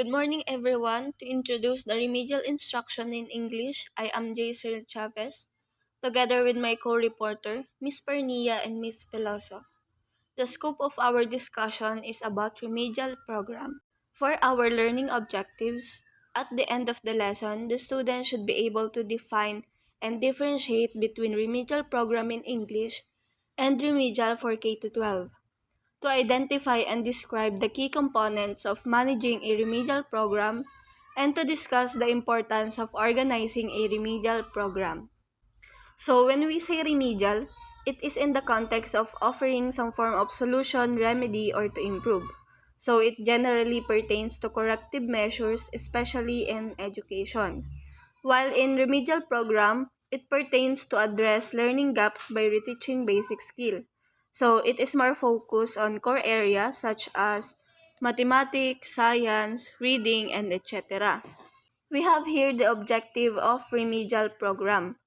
Good morning, everyone. To introduce the remedial instruction in English, I am Jason Chavez, together with my co-reporter, Ms. Pernia and Ms. Peloso. The scope of our discussion is about remedial program. For our learning objectives, at the end of the lesson, the student should be able to define and differentiate between remedial program in English and remedial for K-12. To identify and describe the key components of managing a remedial program, and to discuss the importance of organizing a remedial program. So, when we say remedial, it is in the context of offering some form of solution, remedy, or to improve. So, it generally pertains to corrective measures, especially in education. While in remedial program, it pertains to address learning gaps by reteaching basic skill. So it is more focused on core areas such as mathematics, science, reading, and etc. We have here the objective of remedial program: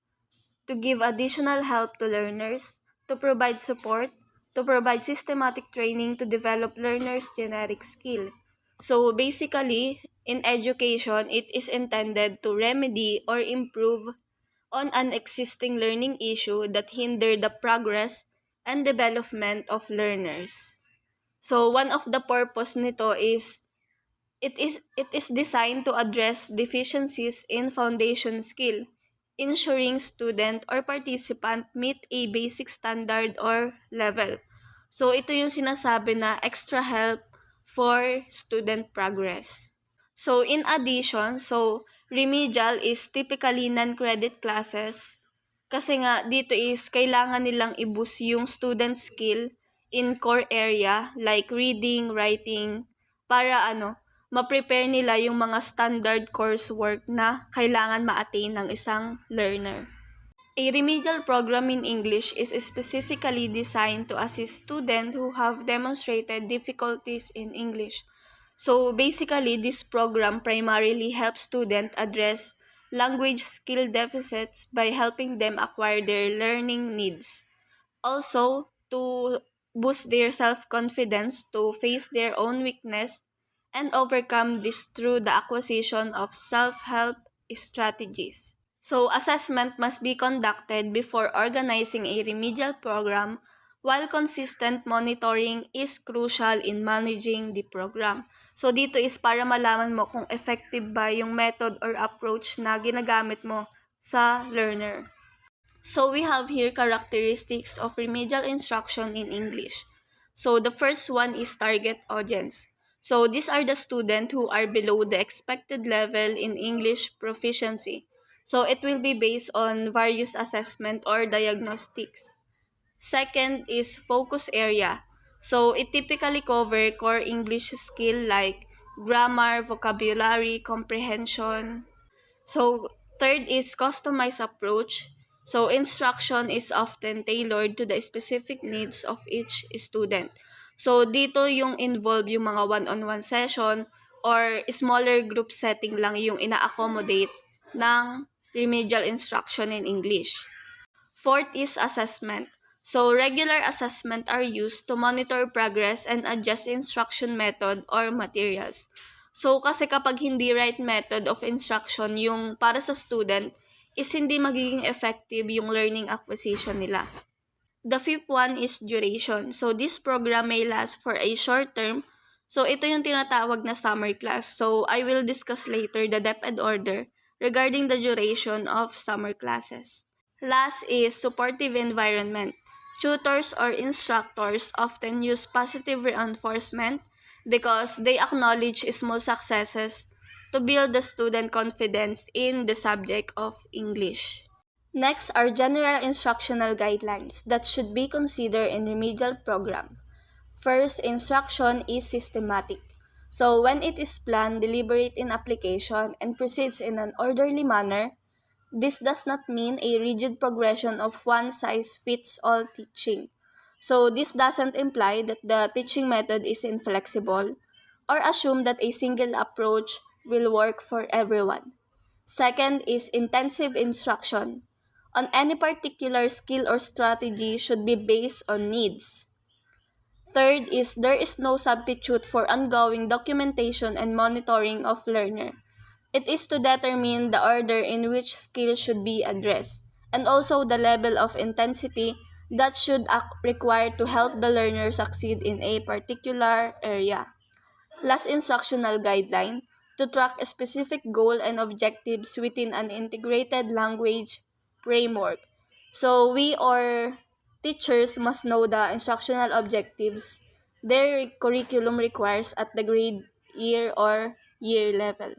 to give additional help to learners, to provide support, to provide systematic training to develop learners' generic skill. So basically, in education, it is intended to remedy or improve on an existing learning issue that hinder the progress and development of learners. So one of the purpose nito is it is designed to address deficiencies in foundation skill, ensuring student or participant meet a basic standard or level. So ito yung sinasabi na extra help for student progress. So in addition, remedial is typically non-credit classes kasi nga dito is kailangan nilang i-boost yung student skill in core area like reading, writing, para ma-prepare nila yung mga standard coursework na kailangan ma-attain ng isang learner. A remedial program in English is specifically designed to assist students who have demonstrated difficulties in English. So basically, this program primarily helps students address language skill deficits by helping them acquire their learning needs. Also, to boost their self-confidence to face their own weakness and overcome this through the acquisition of self-help strategies. So, assessment must be conducted before organizing a remedial program, while consistent monitoring is crucial in managing the program. So, dito is para malaman mo kung effective ba yung method or approach na ginagamit mo sa learner. So, we have here characteristics of remedial instruction in English. So, the first one is target audience. So, these are the students who are below the expected level in English proficiency. So, it will be based on various assessment or diagnostics. Second is focus area. So, it typically cover core English skill like grammar, vocabulary, comprehension. So, third is customized approach. So, instruction is often tailored to the specific needs of each student. So, dito yung involve yung mga one-on-one session or smaller group setting lang yung ina-accommodate ng remedial instruction in English. Fourth is assessment. So, regular assessment are used to monitor progress and adjust instruction method or materials. So, kasi kapag hindi right method of instruction yung para sa student, is hindi magiging effective yung learning acquisition nila. The fifth one is duration. So, this program may last for a short term. So, ito yung tinatawag na summer class. So, I will discuss later the depth and order regarding the duration of summer classes. Last is supportive environment. Tutors or instructors often use positive reinforcement because they acknowledge small successes to build the student confidence in the subject of English. Next are general instructional guidelines that should be considered in remedial program. First, instruction is systematic. So when it is planned, deliberate in application, and proceeds in an orderly manner, this does not mean a rigid progression of one-size-fits-all teaching. So this doesn't imply that the teaching method is inflexible or assume that a single approach will work for everyone. Second is intensive instruction. On any particular skill or strategy should be based on needs. Third is there is no substitute for ongoing documentation and monitoring of learner. It is to determine the order in which skills should be addressed, and also the level of intensity that should require to help the learner succeed in a particular area. Last instructional guideline to track a specific goal and objectives within an integrated language framework. So we or teachers must know the instructional objectives their curriculum requires at the grade year or year level.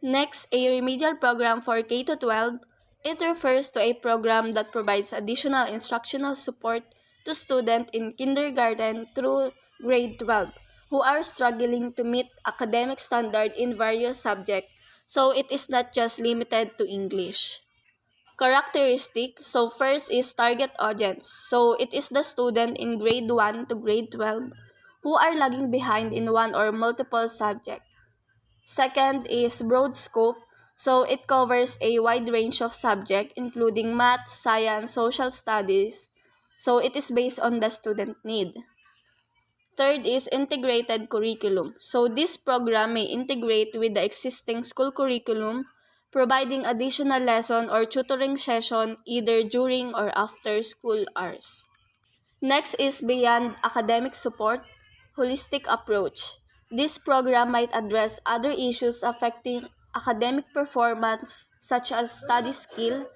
Next, a remedial program for K to 12. It refers to a program that provides additional instructional support to students in kindergarten through grade 12 who are struggling to meet academic standard in various subjects. So it is not just limited to English. Characteristic. So first is target audience. So it is the student in grade 1 to grade 12 who are lagging behind in one or multiple subjects. Second is broad scope. So it covers a wide range of subjects including math, science, social studies. So it is based on the student need. Third is integrated curriculum. So this program may integrate with the existing school curriculum, providing additional lesson or tutoring session either during or after school hours. Next is beyond academic support, holistic approach. This program might address other issues affecting academic performance such as study skill,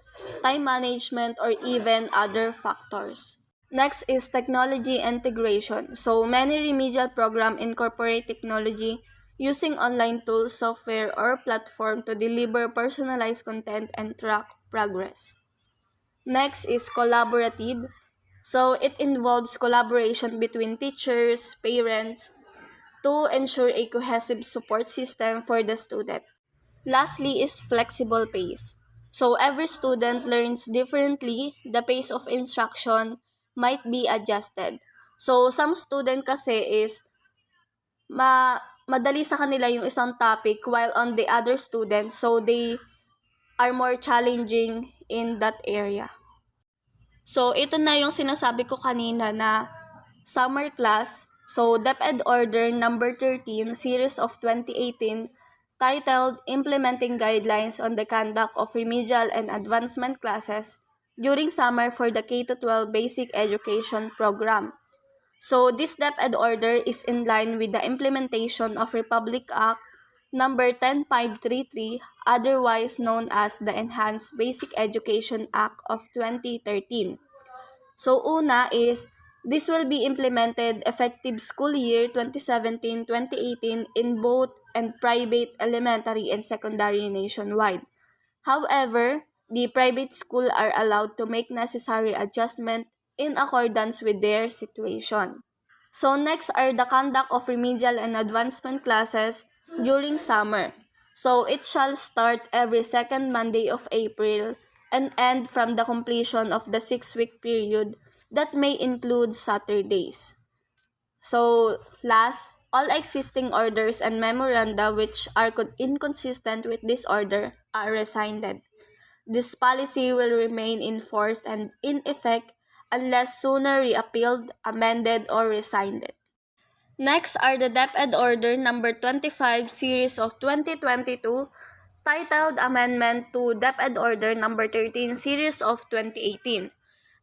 time management, or even other factors. Next is technology integration. So many remedial programs incorporate technology using online tools, software, or platform to deliver personalized content and track progress. Next is collaborative. So it involves collaboration between teachers, parents, to ensure a cohesive support system for the student. Lastly is flexible pace. So every student learns differently, the pace of instruction might be adjusted. So some student kasi is madali sa kanila yung isang topic while on the other student, so they are more challenging in that area. So ito na yung sinasabi ko kanina na summer class. So DepEd Order number 13 series of 2018 titled Implementing Guidelines on the Conduct of Remedial and Advancement Classes during summer for the K-12 Basic Education Program. So this DepEd order is in line with the implementation of Republic Act number 10533, otherwise known as the Enhanced Basic Education Act of 2013. So una is this will be implemented effective school year 2017-2018 in both and private elementary and secondary nationwide. However, the private school are allowed to make necessary adjustment in accordance with their situation. So next are the conduct of remedial and advancement classes during summer. So it shall start every second Monday of April and end from the completion of the 6-week period that may include Saturdays. So last, all existing orders and memoranda which are inconsistent with this order are rescinded. This policy will remain in force and in effect unless sooner reappealed, amended, or rescinded. Next are the DepEd Order number 25 series of 2022 titled Amendment to DepEd Order number 13 series of 2018.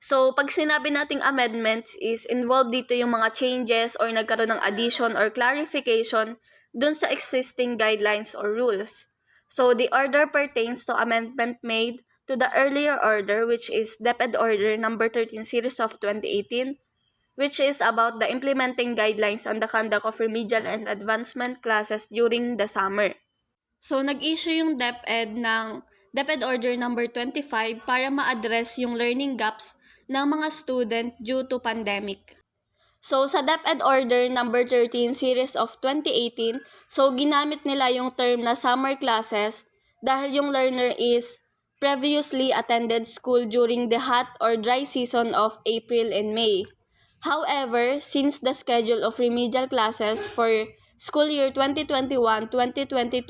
So, pag sinabi nating amendments is involved dito yung mga changes or nagkaroon ng addition or clarification dun sa existing guidelines or rules. So, the order pertains to amendment made to the earlier order which is DepEd Order number 13 series of 2018, which is about the implementing guidelines on the conduct of remedial and advancement classes during the summer. So, nag-issue yung DepEd ng DepEd Order number 25 para ma-address yung learning gaps ng mga student due to pandemic. So, sa DepEd Order number 13 series of 2018, so ginamit nila yung term na summer classes dahil yung learner is previously attended school during the hot or dry season of April and May. However, since the schedule of remedial classes for school year 2021-2022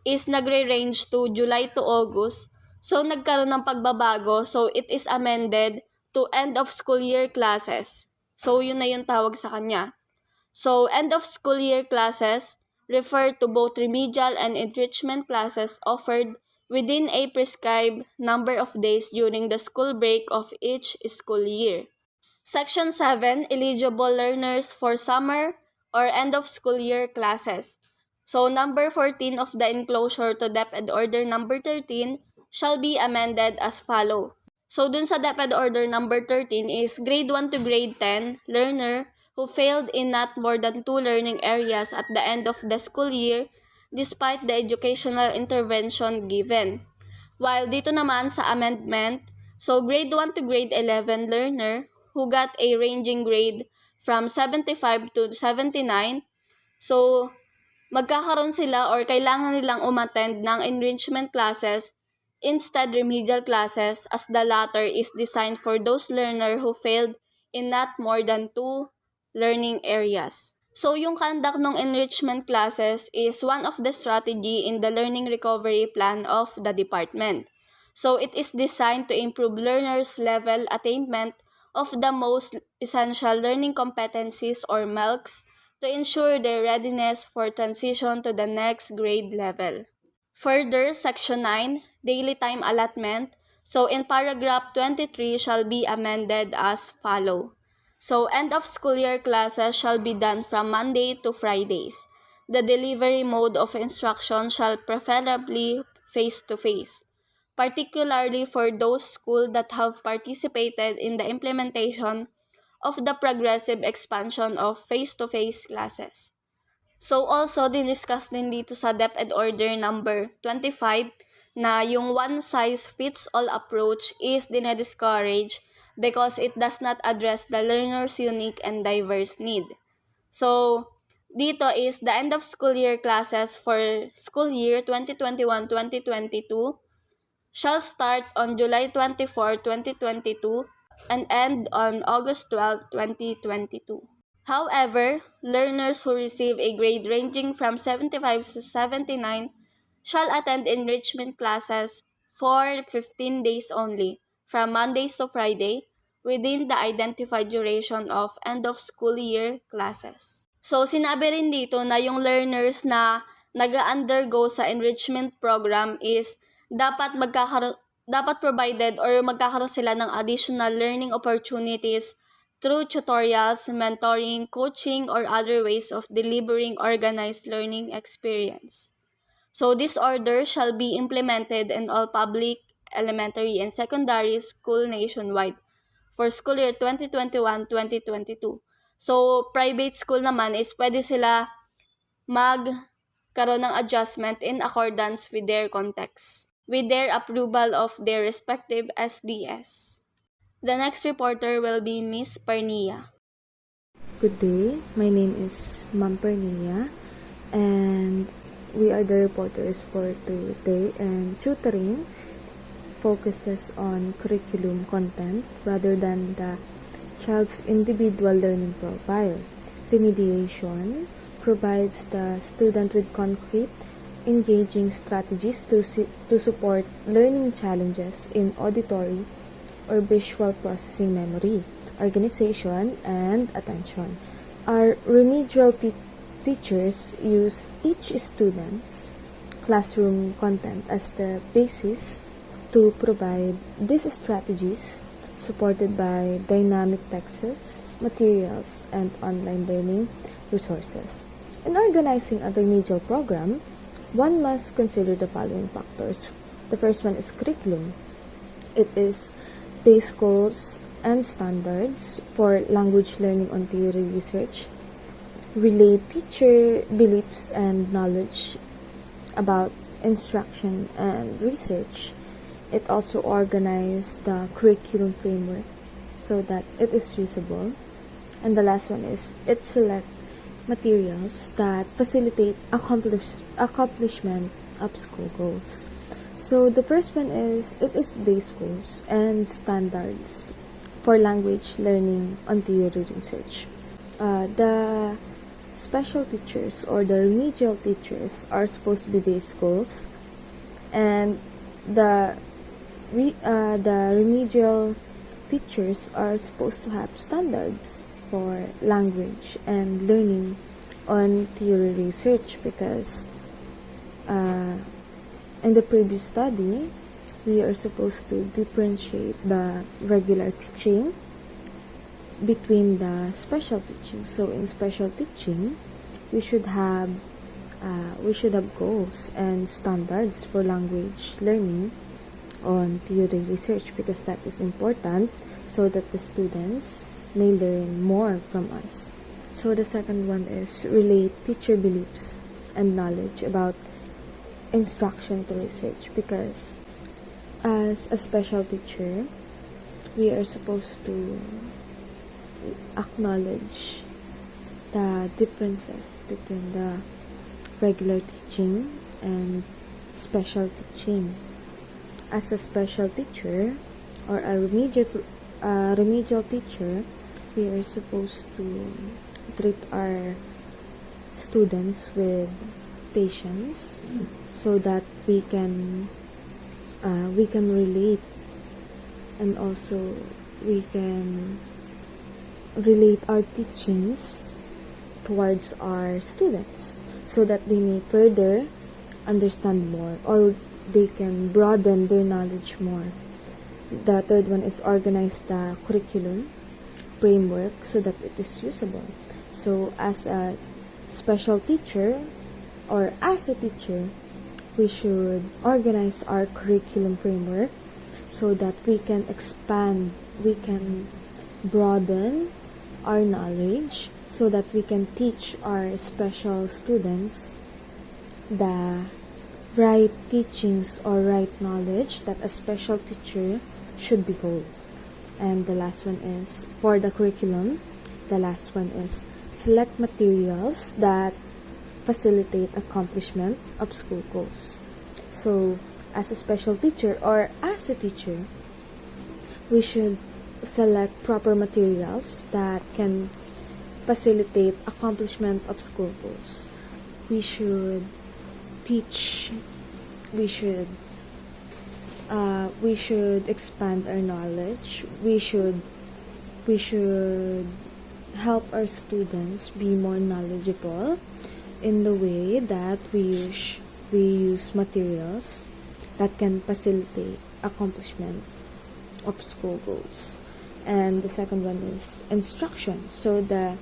is nagre-range to July to August, so nagkaroon ng pagbabago, so it is amended to end of school year classes. So yun na yung tawag sa kanya. So, end of school year classes refer to both remedial and enrichment classes offered within a prescribed number of days during the school break of each school year. Section 7, eligible learners for summer or end of school year classes. So number 14 of the enclosure to DepEd Order number 13 shall be amended as follow. So dun sa DepEd Order number 13 is grade 1 to grade 10 learner who failed in not more than 2 learning areas at the end of the school year despite the educational intervention given. While dito naman sa amendment, so grade 1 to grade 11 learner who got a ranging grade from 75 to 79, so magkakaroon sila or kailangan nilang umattend ng enrichment classes instead remedial classes as the latter is designed for those learner who failed in not more than 2 learning areas. So yung conduct ng enrichment classes is one of the strategy in the learning recovery plan of the department. So it is designed to improve learners' level attainment of the most essential learning competencies or MELCs to ensure their readiness for transition to the next grade level. Further, Section 9, Daily Time Allotment. So in paragraph 23 shall be amended as follow. So end of school year classes shall be done from Monday to Fridays. The delivery mode of instruction shall preferably face-to-face, particularly for those schools that have participated in the implementation of the progressive expansion of face-to-face classes. So also, diniscuss din dito sa DepEd Order number 25 na yung one-size-fits-all approach is dinediscourage because it does not address the learner's unique and diverse need. So, dito is the end of school year classes for school year 2021-2022 shall start on July 24, 2022 and end on August 12, 2022. However, learners who receive a grade ranging from 75 to 79 shall attend enrichment classes for 15 days only, from Mondays to Friday, within the identified duration of end-of-school year classes. So, sinabi rin dito na yung learners na nag-undergo sa enrichment program is dapat provided or magkakaroon sila ng additional learning opportunities through tutorials, mentoring, coaching, or other ways of delivering organized learning experience. So this order shall be implemented in all public, elementary, and secondary school nationwide for school year 2021-2022. So private school naman is pwede sila magkaroon ng adjustment in accordance with their context, with their approval of their respective SDS. The next reporter will be Miss Pernia. Good day, my name is Ma'am Pernia and we are the reporters for today, and tutoring focuses on curriculum content rather than the child's individual learning profile. Remediation provides the student with concrete, engaging strategies to support learning challenges in auditory or visual processing memory, organization, and attention. Our remedial teachers use each student's classroom content as the basis to provide these strategies, supported by dynamic texts, materials, and online learning resources. In organizing a remedial program, one must consider the following factors. The first one is curriculum. It is base goals and standards for language learning on theory research, relay teacher beliefs and knowledge about instruction and research. It also organizes the curriculum framework so that it is usable. And the last one is it select materials that facilitate accomplishment of school goals. So the first one is it is base goals and standards for language learning on theory research. The special teachers or the remedial teachers are supposed to be base goals, and the remedial teachers are supposed to have standards for language and learning on theory research, because in the previous study, we are supposed to differentiate the regular teaching between the special teaching. So in special teaching, we should have goals and standards for language learning on theory research, because that is important so that the students may learn more from us. So the second one is relate teacher beliefs and knowledge about instruction to research, because as a special teacher, we are supposed to acknowledge the differences between the regular teaching and special teaching. As a special teacher or a remedial teacher, we are supposed to treat our students with patience so that we can relate, and also we can relate our teachings towards our students so that they may further understand more, or they can broaden their knowledge more. The third one is organize the curriculum framework so that it is usable. So as a special teacher or as a teacher, we should organize our curriculum framework so that we can expand, we can broaden our knowledge so that we can teach our special students the right teachings or right knowledge that a special teacher should behold. And the last one is for the curriculum. The last one is select materials that facilitate accomplishment of school goals. So as a special teacher or as a teacher, we should select proper materials that can facilitate accomplishment of school goals. We should teach, we should expand our knowledge. We should help our students be more knowledgeable in the way that we use materials that can facilitate accomplishment of school goals. And the second one is instruction. So the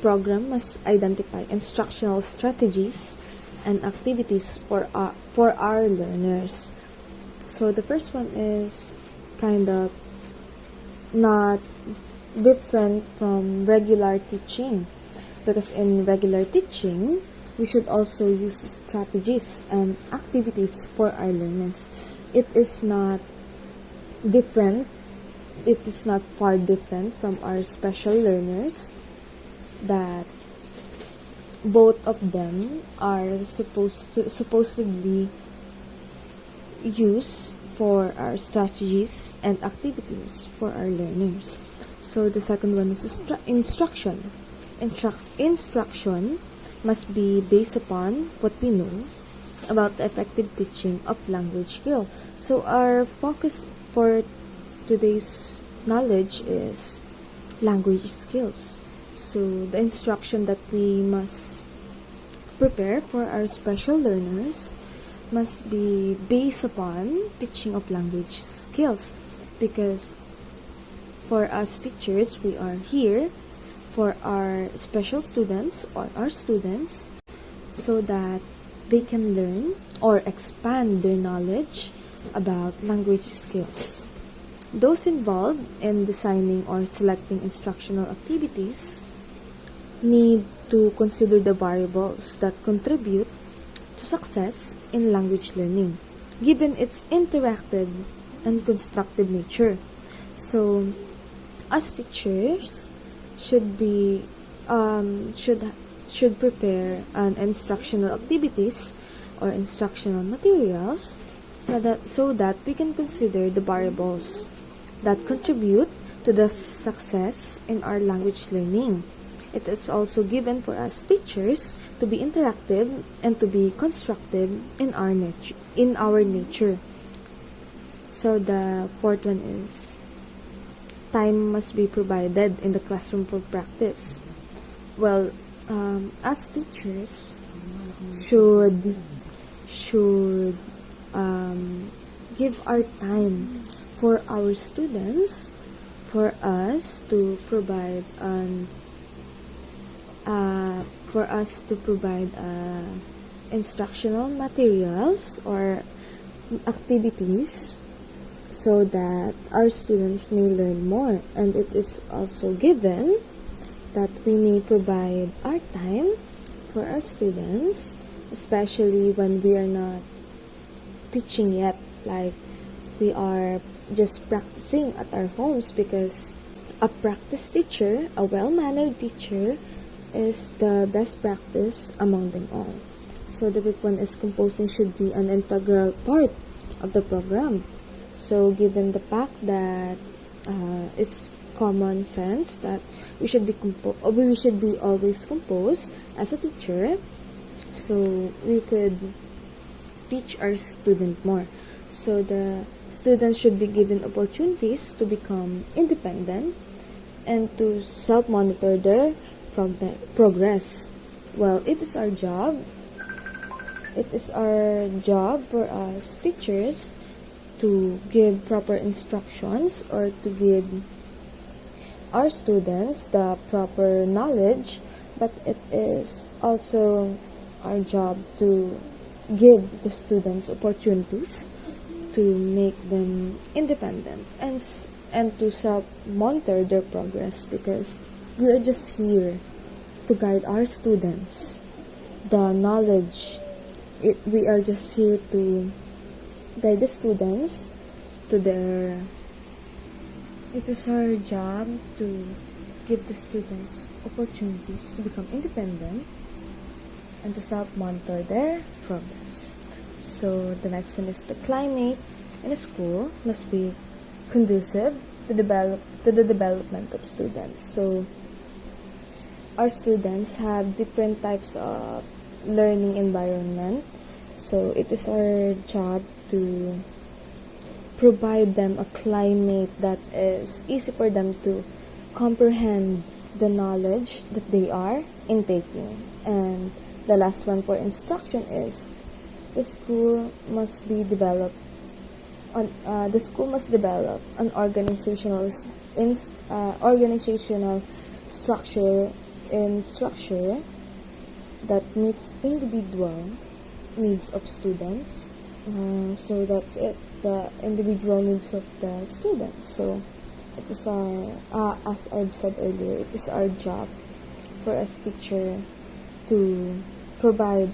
program must identify instructional strategies and activities for our learners. So the first one is kind of not different from regular teaching, because in regular teaching, we should also use strategies and activities for our learners. It is not different. It is not far different from our special learners, that both of them are supposedly use for our strategies and activities for our learners. So the second one is instruction. Instruction must be based upon what we know about the effective teaching of language skill. So our focus for today's knowledge is language skills. So the instruction that we must prepare for our special learners must be based upon teaching of language skills, because for us teachers, we are here for our special students or our students so that they can learn or expand their knowledge about language skills. Those involved in designing or selecting instructional activities need to consider the variables that contribute to success in language learning, given its interactive and constructive nature. So, as teachers, should prepare an instructional activities or instructional materials so that we can consider the variables that contribute to the success in our language learning. It is also given for us teachers to be interactive and to be constructive in our nature. So the fourth one is time must be provided in the classroom for practice. Well, as teachers should give our time for our students, for us to provide instructional materials or activities so that our students may learn more, and it is also given that we may provide our time for our students, especially when we are not teaching yet, like we are just practicing at our homes, because a practice teacher, a well-mannered teacher, is the best practice among them all. So the fifth one is composing should be an integral part of the program. So given the fact that it's common sense that we should be always composed as a teacher, so we could teach our student more. So the students should be given opportunities to become independent and to self-monitor their progress. Well, it is our job for us teachers to give proper instructions or to give our students the proper knowledge, but it is also our job to give the students opportunities to make them independent and to self-monitor their progress, because we are just here to guide our students. The knowledge, we are just here to guide the students to their. It is our job to give the students opportunities to become independent and to self-monitor their progress. So the next one is the climate in a school must be conducive to the development of students. So our students have different types of learning environment. So it is our job to provide them a climate that is easy for them to comprehend the knowledge that they are intaking. And the last one for instruction is the school must develop an organizational structure that meets individual needs of students. So that's it, the individual needs of the students. So it is our, as I've said earlier, it is our job for us teacher to provide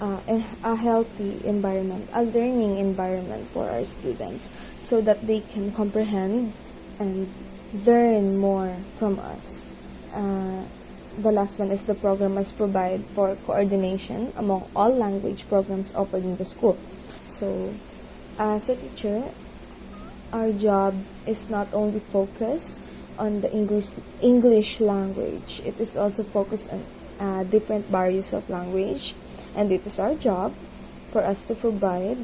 a healthy environment, a learning environment for our students, so that they can comprehend and learn more from us. The last one is the program must provide for coordination among all language programs offered in the school. So, as a teacher, our job is not only focused on the English language. It is also focused on different barriers of language, and it is our job for us to provide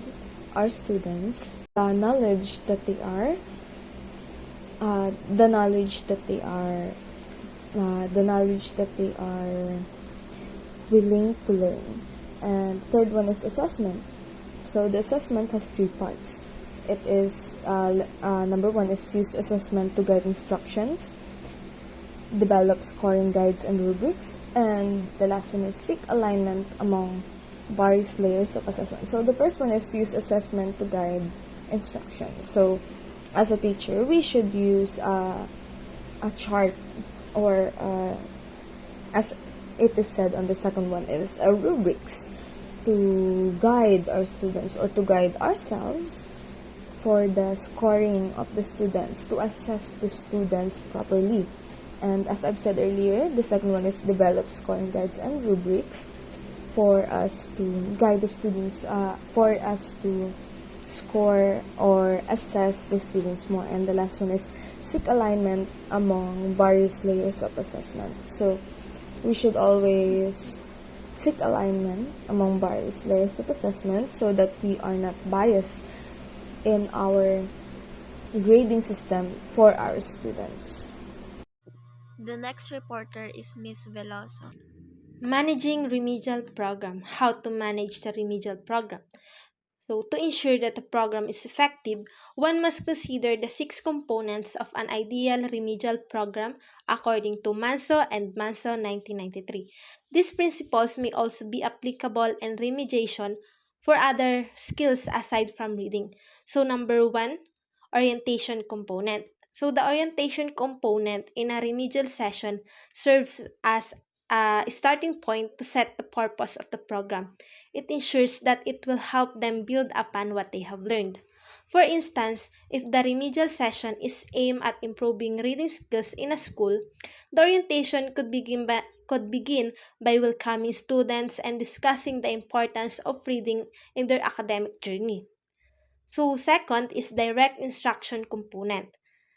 our students the knowledge that they are willing to learn. And the third one is assessment. So the assessment has three parts. It is number one is use assessment to guide instructions, develop scoring guides and rubrics, and the last one is seek alignment among various layers of assessment. So the first one is use assessment to guide instructions. So as a teacher, we should use a chart, or as it is said on the second one, is a rubrics to guide our students or to guide ourselves for the scoring of the students, to assess the students properly. And as I've said earlier, the second one is develop scoring guides and rubrics for us to guide the students, for us to score or assess the students more. And the last one is seek alignment among various layers of assessment. So we should always seek alignment among various layers of assessment so that we are not biased in our grading system for our students. The next reporter is Miss Veloso. Managing remedial program. How to manage the remedial program. So, to ensure that the program is effective, one must consider the 6 components of an ideal remedial program according to Manso and Manso 1993. These principles may also be applicable in remediation for other skills aside from reading. So, number one, orientation component. So, the orientation component in a remedial session serves as a starting point to set the purpose of the program. It ensures that it will help them build upon what they have learned. For instance, if the remedial session is aimed at improving reading skills in a school, the orientation could begin by welcoming students and discussing the importance of reading in their academic journey. So second is direct instruction component.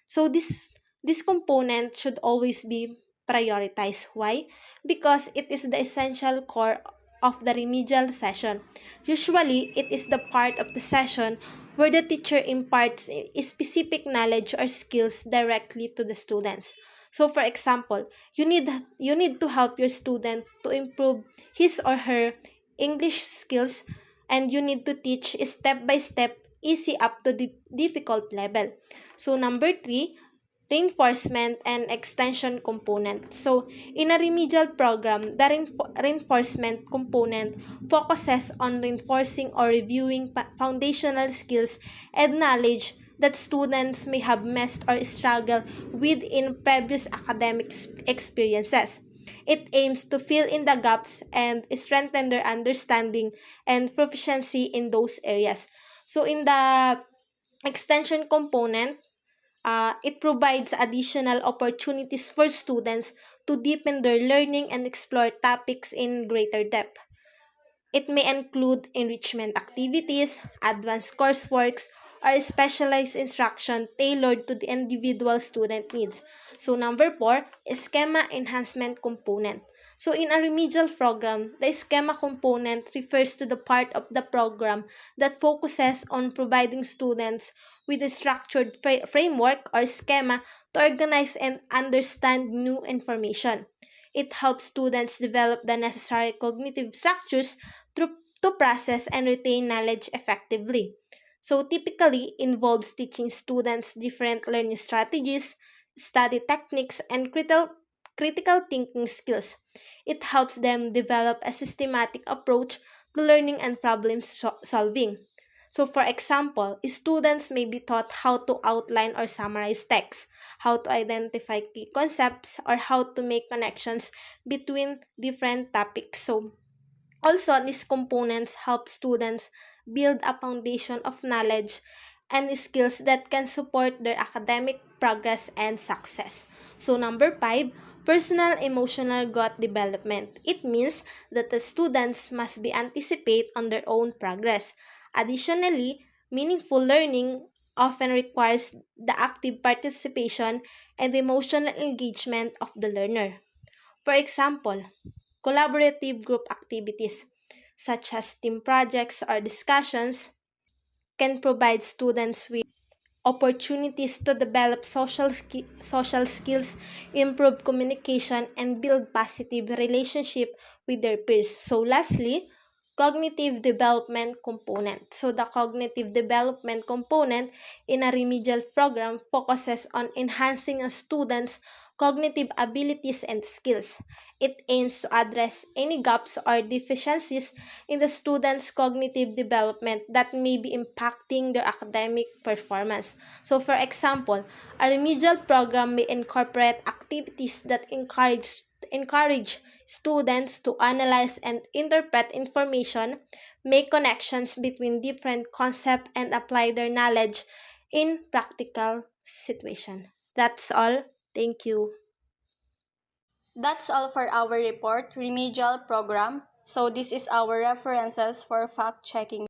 So this component should always be prioritized. Why? Because it is the essential core of the remedial session. Usually, it is the part of the session where the teacher imparts specific knowledge or skills directly to the students. So for example, you need to help your student to improve his or her English skills, and you need to teach step by step, easy up to the difficult level. So number 3, reinforcement and extension component. So in a remedial program, the reinforcement component focuses on reinforcing or reviewing foundational skills and knowledge that students may have missed or struggled with in previous academic experiences. It aims to fill in the gaps and strengthen their understanding and proficiency in those areas. So in the extension component, it provides additional opportunities for students to deepen their learning and explore topics in greater depth. It may include enrichment activities, advanced courseworks, or specialized instruction tailored to the individual student needs. So number 4, schema enhancement component. So in a remedial program, the schema component refers to the part of the program that focuses on providing students with a structured framework or schema to organize and understand new information. It helps students develop the necessary cognitive structures to process and retain knowledge effectively. So typically involves teaching students different learning strategies, study techniques, and critical thinking skills. It helps them develop a systematic approach to learning and problem solving. So for example, students may be taught how to outline or summarize text, how to identify key concepts, or how to make connections between different topics. So also, these components help students build a foundation of knowledge and skills that can support their academic progress and success. So, number 5, personal emotional growth development. It means that the students must be anticipate on their own progress. Additionally, meaningful learning often requires the active participation and emotional engagement of the learner. For example, collaborative group activities such as team projects or discussions can provide students with opportunities to develop social skills, improve communication, and build positive relationship with their peers. So lastly, cognitive development component. So the cognitive development component in a remedial program focuses on enhancing a student's cognitive abilities and skills. It aims to address any gaps or deficiencies in the student's cognitive development that may be impacting their academic performance. So, for example, a remedial program may incorporate activities that encourage students to analyze and interpret information, make connections between different concepts, and apply their knowledge in practical situation. That's all. Thank you. That's all for our report, Remedial Program. So this is our references for fact checking.